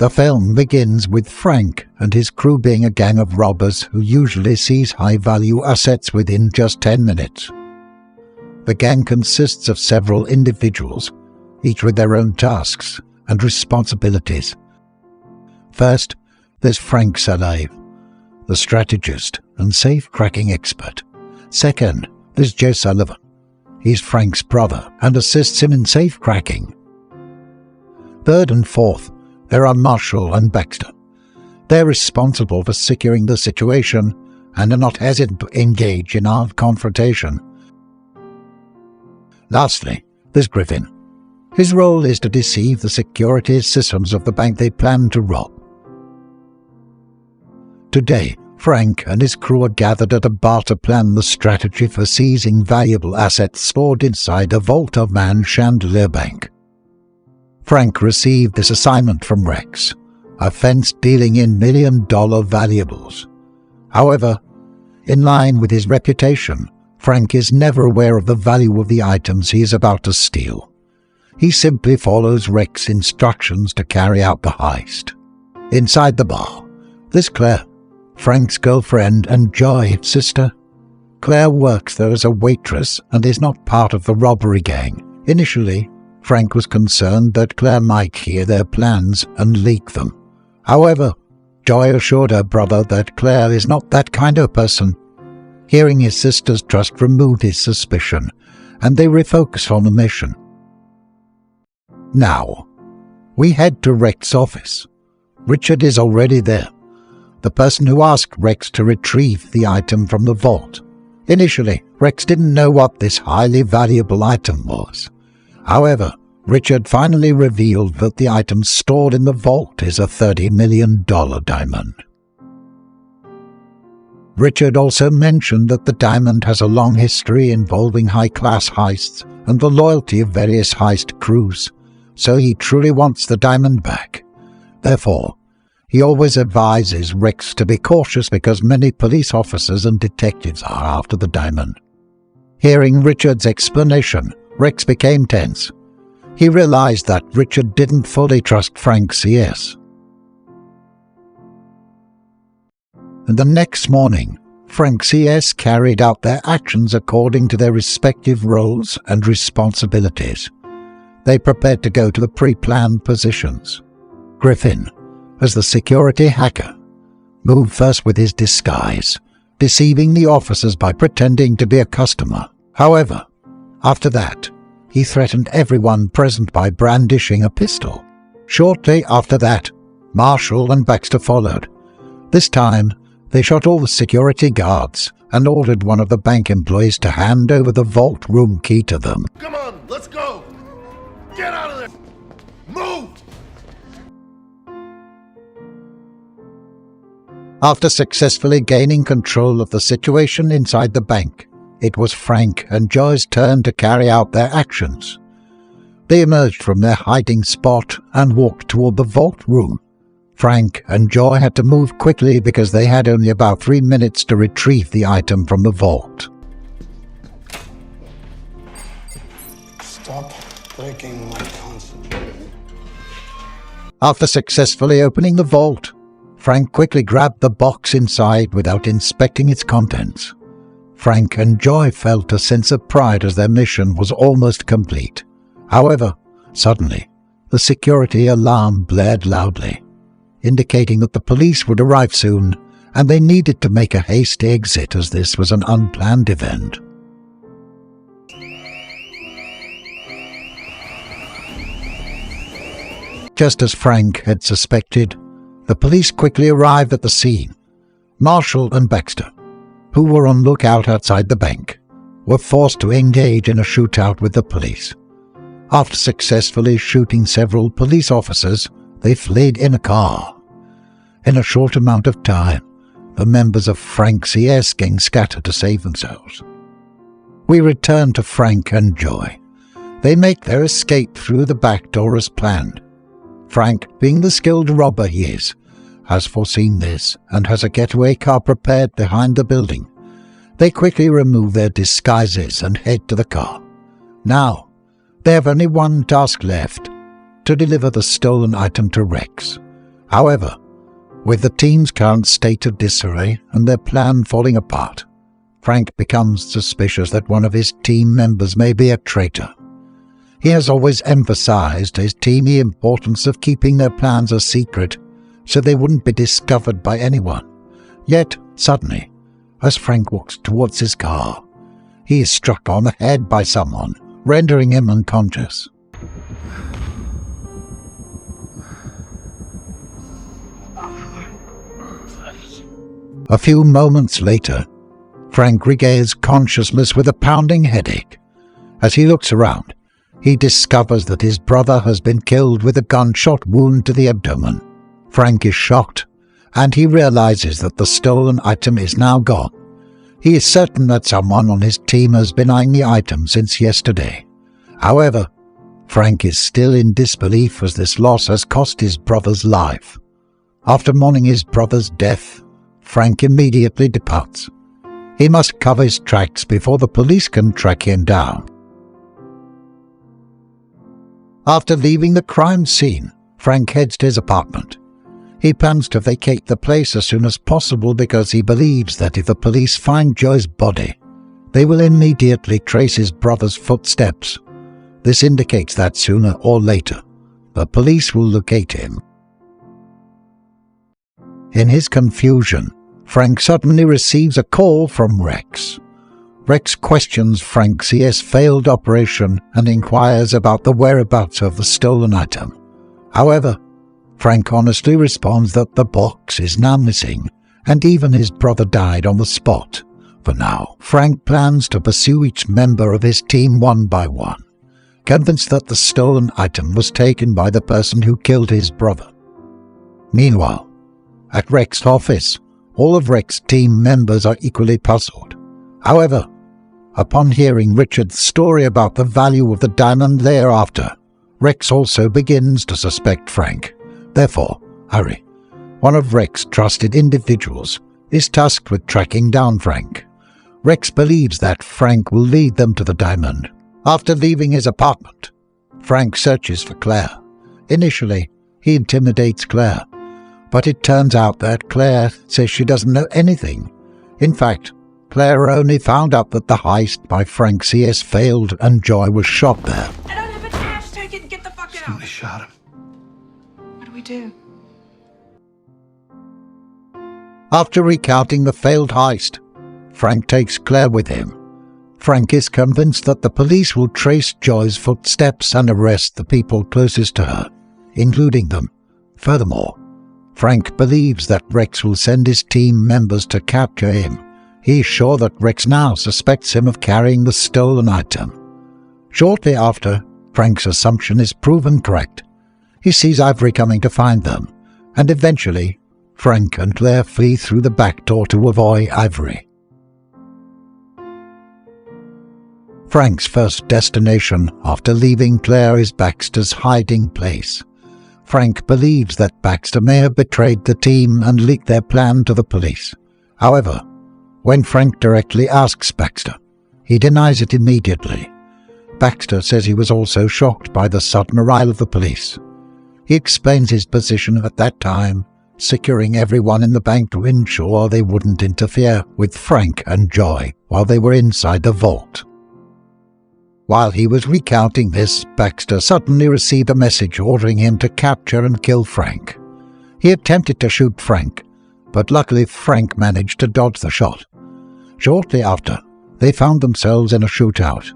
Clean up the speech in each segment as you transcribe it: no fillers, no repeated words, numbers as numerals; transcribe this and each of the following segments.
The film begins with Frank and his crew being a gang of robbers who usually seize high-value assets within just 10 minutes. The gang consists of several individuals, each with their own tasks and responsibilities. First, there's Frank Salave, the strategist and safe-cracking expert. Second, there's Joe Sullivan. He's Frank's brother and assists him in safe-cracking. Third and fourth, there are Marshall and Baxter. They're responsible for securing the situation and are not hesitant to engage in armed confrontation. Lastly, there's Griffin. His role is to deceive the security systems of the bank they plan to rob. Today, Frank and his crew are gathered at a bar to plan the strategy for seizing valuable assets stored inside a vault of Man Chandelier Bank. Frank received this assignment from Rex, a fence dealing in million-dollar valuables. However, in line with his reputation, Frank is never aware of the value of the items he is about to steal. He simply follows Rex's instructions to carry out the heist. Inside the bar, there's Claire, Frank's girlfriend and Joy's sister. Claire works there as a waitress and is not part of the robbery gang. Initially, Frank was concerned that Claire might hear their plans and leak them. However, Joy assured her brother that Claire is not that kind of person. Hearing his sister's trust removed his suspicion, and they refocused on the mission. Now, we head to Rex's office. Richard is already there, the person who asked Rex to retrieve the item from the vault. Initially, Rex didn't know what this highly valuable item was. However, Richard finally revealed that the item stored in the vault is a $30 million diamond. Richard also mentioned that the diamond has a long history involving high-class heists and the loyalty of various heist crews, so he truly wants the diamond back. Therefore, he always advises Rex to be cautious because many police officers and detectives are after the diamond. Hearing Richard's explanation, Rex became tense. He realized that Richard didn't fully trust Frank CS. And the next morning, Frank CS carried out their actions according to their respective roles and responsibilities. They prepared to go to the pre-planned positions. Griffin, as the security hacker, moved first with his disguise, deceiving the officers by pretending to be a customer. However, after that, he threatened everyone present by brandishing a pistol. Shortly after that, Marshall and Baxter followed. This time, they shot all the security guards and ordered one of the bank employees to hand over the vault room key to them. Come on, let's go! Get out of there! Move! After successfully gaining control of the situation inside the bank, it was Frank and Joy's turn to carry out their actions. They emerged from their hiding spot and walked toward the vault room. Frank and Joy had to move quickly because they had only about 3 minutes to retrieve the item from the vault. Stop breaking my concentration. After successfully opening the vault, Frank quickly grabbed the box inside without inspecting its contents. Frank and Joy felt a sense of pride as their mission was almost complete. However, suddenly, the security alarm blared loudly, indicating that the police would arrive soon and they needed to make a hasty exit as this was an unplanned event. Just as Frank had suspected, the police quickly arrived at the scene. Marshall and Baxter, who were on lookout outside the bank, were forced to engage in a shootout with the police. After successfully shooting several police officers, they fled in a car. In a short amount of time, the members of Frank's CS gang scattered to save themselves. We return to Frank and Joy. They make their escape through the back door as planned. Frank, being the skilled robber he is, has foreseen this and has a getaway car prepared behind the building. They quickly remove their disguises and head to the car. Now, they have only one task left: to deliver the stolen item to Rex. However, with the team's current state of disarray and their plan falling apart, Frank becomes suspicious that one of his team members may be a traitor. He has always emphasized his team the importance of keeping their plans a secret so they wouldn't be discovered by anyone. Yet, suddenly, as Frank walks towards his car, he is struck on the head by someone, rendering him unconscious. A few moments later, Frank regains consciousness with a pounding headache. As he looks around, he discovers that his brother has been killed with a gunshot wound to the abdomen. Frank is shocked, and he realizes that the stolen item is now gone. He is certain that someone on his team has been eyeing the item since yesterday. However, Frank is still in disbelief as this loss has cost his brother's life. After mourning his brother's death, Frank immediately departs. He must cover his tracks before the police can track him down. After leaving the crime scene, Frank heads to his apartment. He plans to vacate the place as soon as possible because he believes that if the police find Joe's body, they will immediately trace his brother's footsteps. This indicates that sooner or later, the police will locate him. In his confusion, Frank suddenly receives a call from Rex. Rex questions Frank's failed operation and inquires about the whereabouts of the stolen item. However, Frank honestly responds that the box is now missing, and even his brother died on the spot. For now, Frank plans to pursue each member of his team one by one, convinced that the stolen item was taken by the person who killed his brother. Meanwhile, at Rex's office, all of Rex's team members are equally puzzled. However, upon hearing Richard's story about the value of the diamond thereafter, Rex also begins to suspect Frank. Therefore, Ivory, one of Rex's trusted individuals, is tasked with tracking down Frank. Rex believes that Frank will lead them to the diamond. After leaving his apartment, Frank searches for Claire. Initially, he intimidates Claire, but it turns out that Claire says she doesn't know anything. In fact, Claire only found out that the heist by Frank CS failed and Joy was shot there. I don't have a trash. Take it and get the fuck out. Somebody shot him. What do we do? After recounting the failed heist, Frank takes Claire with him. Frank is convinced that the police will trace Joy's footsteps and arrest the people closest to her, including them. Furthermore, Frank believes that Rex will send his team members to capture him. He is sure that Rex now suspects him of carrying the stolen item. Shortly after, Frank's assumption is proven correct. He sees Ivory coming to find them, and eventually, Frank and Claire flee through the back door to avoid Ivory. Frank's first destination after leaving Claire is Baxter's hiding place. Frank believes that Baxter may have betrayed the team and leaked their plan to the police. However, when Frank directly asks Baxter, he denies it immediately. Baxter says he was also shocked by the sudden arrival of the police. He explains his position at that time, securing everyone in the bank to ensure they wouldn't interfere with Frank and Joy while they were inside the vault. While he was recounting this, Baxter suddenly received a message ordering him to capture and kill Frank. He attempted to shoot Frank, but luckily Frank managed to dodge the shot. Shortly after, they found themselves in a shootout.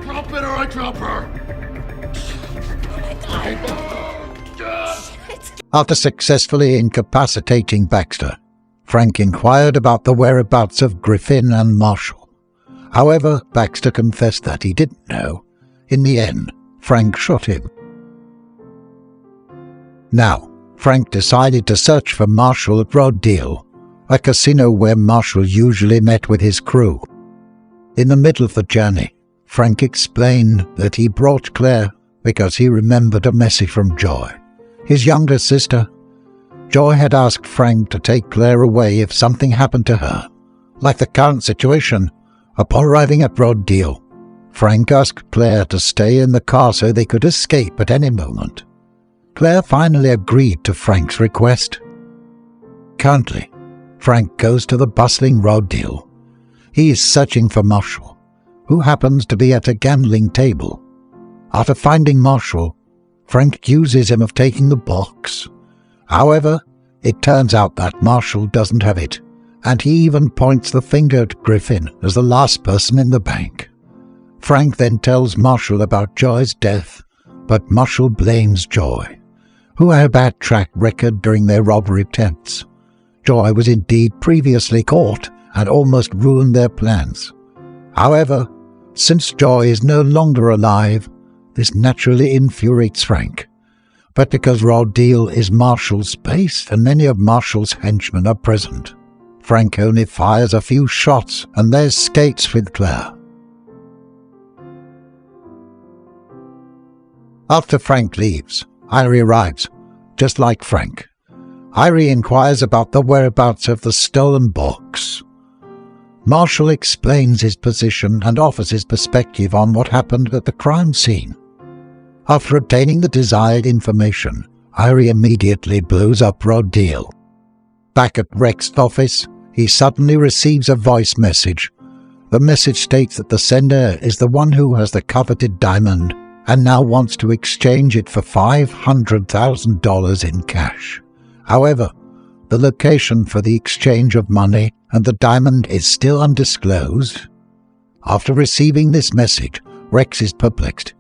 Drop it or I drop her! After successfully incapacitating Baxter, Frank inquired about the whereabouts of Griffin and Marshall. However, Baxter confessed that he didn't know. In the end, Frank shot him. Now, Frank decided to search for Marshall at Rodeo, a casino where Marshall usually met with his crew. In the middle of the journey, Frank explained that he brought Claire because he remembered a message from Joy, his younger sister. Joy had asked Frank to take Claire away if something happened to her, like the current situation. Upon arriving at Rod Deal, Frank asked Claire to stay in the car so they could escape at any moment. Claire finally agreed to Frank's request. Currently, Frank goes to the bustling Rod Deal. He is searching for Marshall, who happens to be at a gambling table. After finding Marshall, Frank accuses him of taking the box. However, it turns out that Marshall doesn't have it, and he even points the finger at Griffin as the last person in the bank. Frank then tells Marshall about Joy's death, but Marshall blames Joy, who had a bad track record during their robbery attempts. Joy was indeed previously caught and almost ruined their plans. However, since Joy is no longer alive, this naturally infuriates Frank. But because Rod Deal is Marshall's base and many of Marshall's henchmen are present, Frank only fires a few shots and there skates with Claire. After Frank leaves, Ivory arrives, just like Frank. Ivory inquires about the whereabouts of the stolen box. Marshall explains his position and offers his perspective on what happened at the crime scene. After obtaining the desired information, Ivory immediately blows up Rod Deal. Back at Rex's office, he suddenly receives a voice message. The message states that the sender is the one who has the coveted diamond and now wants to exchange it for $500,000 in cash. However, the location for the exchange of money and the diamond is still undisclosed. After receiving this message, Rex is perplexed.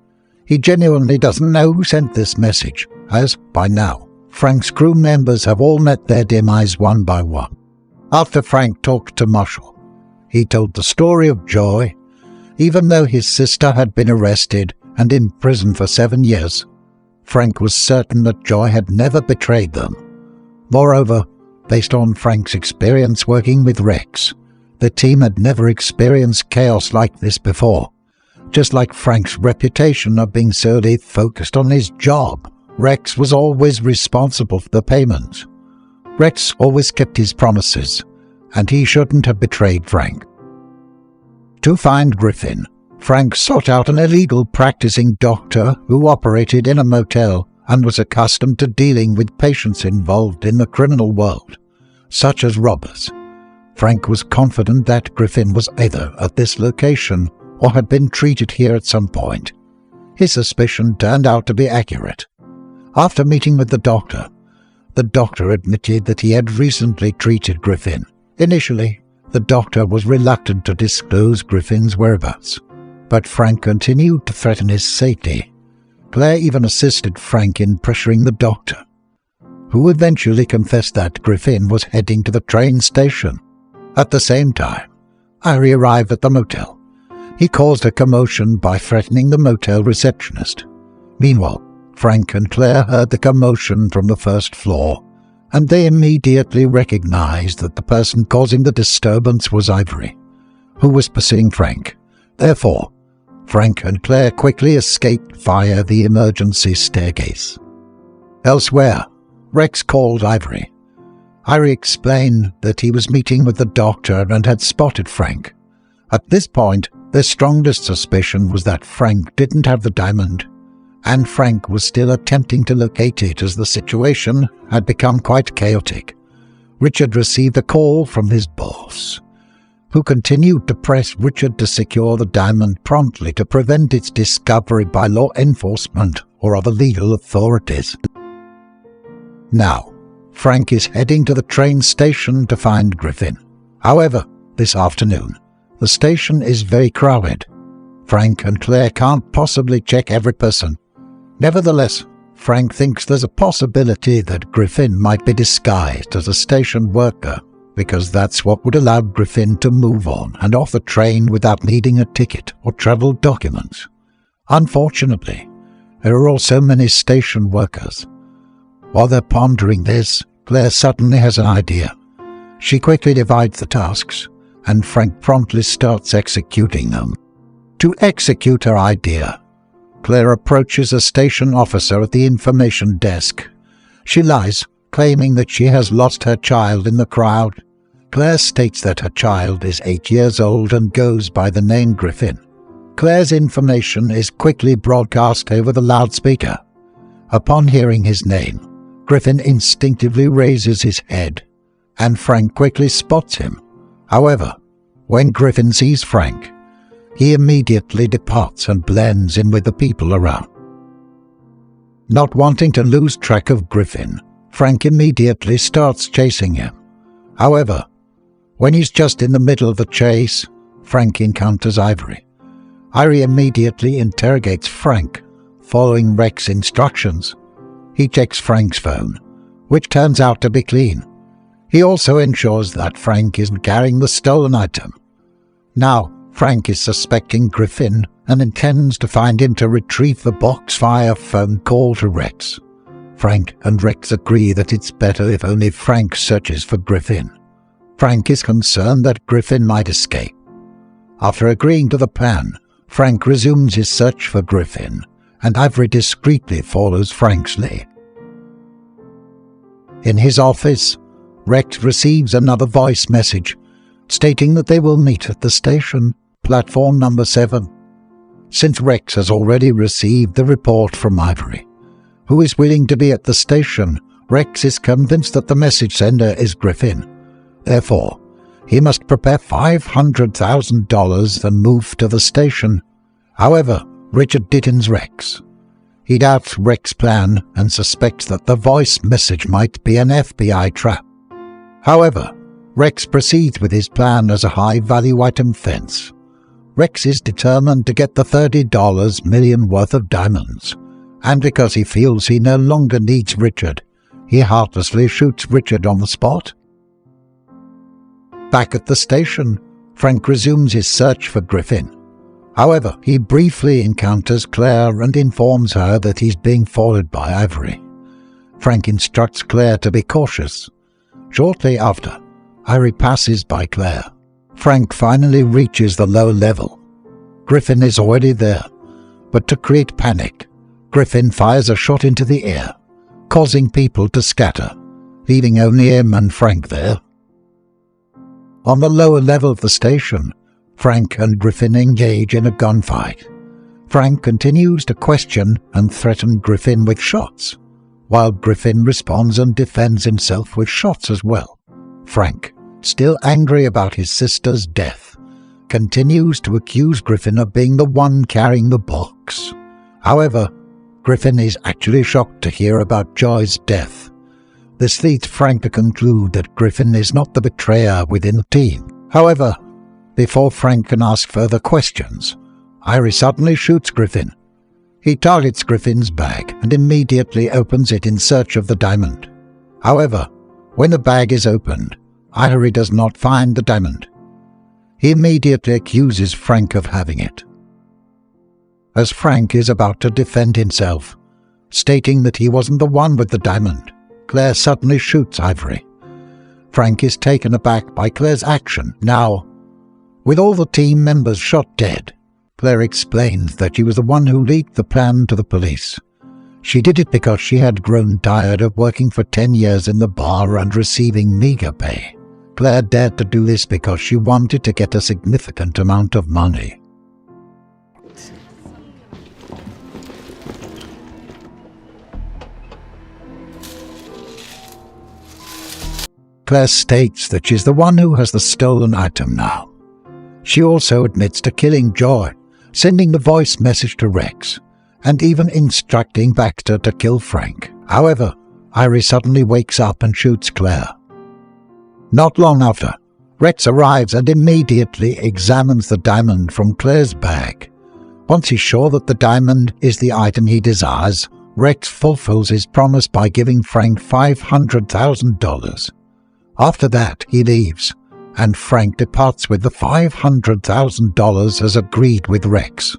He genuinely doesn't know who sent this message, as, by now, Frank's crew members have all met their demise one by one. After Frank talked to Marshall, he told the story of Joy. Even though his sister had been arrested and in prison for 7 years, Frank was certain that Joy had never betrayed them. Moreover, based on Frank's experience working with Rex, the team had never experienced chaos like this before. Just like Frank's reputation of being solely focused on his job, Rex was always responsible for the payments. Rex always kept his promises, and he shouldn't have betrayed Frank. To find Griffin, Frank sought out an illegal practicing doctor who operated in a motel and was accustomed to dealing with patients involved in the criminal world, such as robbers. Frank was confident that Griffin was either at this location or had been treated here at some point. His suspicion turned out to be accurate. After meeting with the doctor admitted that he had recently treated Griffin. Initially, the doctor was reluctant to disclose Griffin's whereabouts, but Frank continued to threaten his safety. Claire even assisted Frank in pressuring the doctor, who eventually confessed that Griffin was heading to the train station. At the same time, Ivory arrived at the motel. He caused a commotion by threatening the motel receptionist. Meanwhile, Frank and Claire heard the commotion from the first floor, and they immediately recognized that the person causing the disturbance was Ivory, who was pursuing Frank. Therefore, Frank and Claire quickly escaped via the emergency staircase. Elsewhere, Rex called Ivory. Ivory explained that he was meeting with the doctor and had spotted Frank. At this point, their strongest suspicion was that Frank didn't have the diamond, and Frank was still attempting to locate it as the situation had become quite chaotic. Richard received a call from his boss, who continued to press Richard to secure the diamond promptly to prevent its discovery by law enforcement or other legal authorities. Now, Frank is heading to the train station to find Griffin. However, this afternoon, the station is very crowded. Frank and Claire can't possibly check every person. Nevertheless, Frank thinks there's a possibility that Griffin might be disguised as a station worker, because that's what would allow Griffin to move on and off the train without needing a ticket or travel documents. Unfortunately, there are also many station workers. While they're pondering this, Claire suddenly has an idea. She quickly divides the tasks, and Frank promptly starts executing them. To execute her idea, Claire approaches a station officer at the information desk. She lies, claiming that she has lost her child in the crowd. Claire states that her child is 8 years old and goes by the name Griffin. Claire's information is quickly broadcast over the loudspeaker. Upon hearing his name, Griffin instinctively raises his head, and Frank quickly spots him. However, when Griffin sees Frank, he immediately departs and blends in with the people around. Not wanting to lose track of Griffin, Frank immediately starts chasing him. However, when he's just in the middle of the chase, Frank encounters Ivory. Ivory immediately interrogates Frank, following Rex's instructions. He checks Frank's phone, which turns out to be clean. He also ensures that Frank isn't carrying the stolen item. Now, Frank is suspecting Griffin and intends to find him to retrieve the box via a phone call to Rex. Frank and Rex agree that it's better if only Frank searches for Griffin. Frank is concerned that Griffin might escape. After agreeing to the plan, Frank resumes his search for Griffin, and Ivory discreetly follows Frank's lead. In his office, Rex receives another voice message stating that they will meet at the station, platform number 7. Since Rex has already received the report from Ivory, who is willing to be at the station, Rex is convinced that the message sender is Griffin. Therefore, he must prepare $500,000 and move to the station. However, Richard deadens Rex. He doubts Rex's plan and suspects that the voice message might be an FBI trap. However, Rex proceeds with his plan as a high-value item fence. Rex is determined to get the $30 million worth of diamonds, and because he feels he no longer needs Richard, he heartlessly shoots Richard on the spot. Back at the station, Frank resumes his search for Griffin. However, he briefly encounters Claire and informs her that he's being followed by Ivory. Frank instructs Claire to be cautious. Shortly after, Ivory passes by Claire. Frank finally reaches the lower level. Griffin is already there, but to create panic, Griffin fires a shot into the air, causing people to scatter, leaving only him and Frank there. On the lower level of the station, Frank and Griffin engage in a gunfight. Frank continues to question and threaten Griffin with shots, while Griffin responds and defends himself with shots as well. Frank, still angry about his sister's death, continues to accuse Griffin of being the one carrying the box. However, Griffin is actually shocked to hear about Joy's death. This leads Frank to conclude that Griffin is not the betrayer within the team. However, before Frank can ask further questions, Ivory suddenly shoots Griffin. He targets Griffin's bag and immediately opens it in search of the diamond. However, when the bag is opened, Ivory does not find the diamond. He immediately accuses Frank of having it. As Frank is about to defend himself, stating that he wasn't the one with the diamond, Claire suddenly shoots Ivory. Frank is taken aback by Claire's action. Now, with all the team members shot dead, Claire explains that she was the one who leaked the plan to the police. She did it because she had grown tired of working for 10 years in the bar and receiving meager pay. Claire dared to do this because she wanted to get a significant amount of money. Claire states that she's the one who has the stolen item now. She also admits to killing Joy, sending the voice message to Rex, and even instructing Baxter to kill Frank. However, Ivory suddenly wakes up and shoots Claire. Not long after, Rex arrives and immediately examines the diamond from Claire's bag. Once he's sure that the diamond is the item he desires, Rex fulfills his promise by giving Frank $500,000. After that, he leaves, and Frank departs with the $500,000 as agreed with Rex.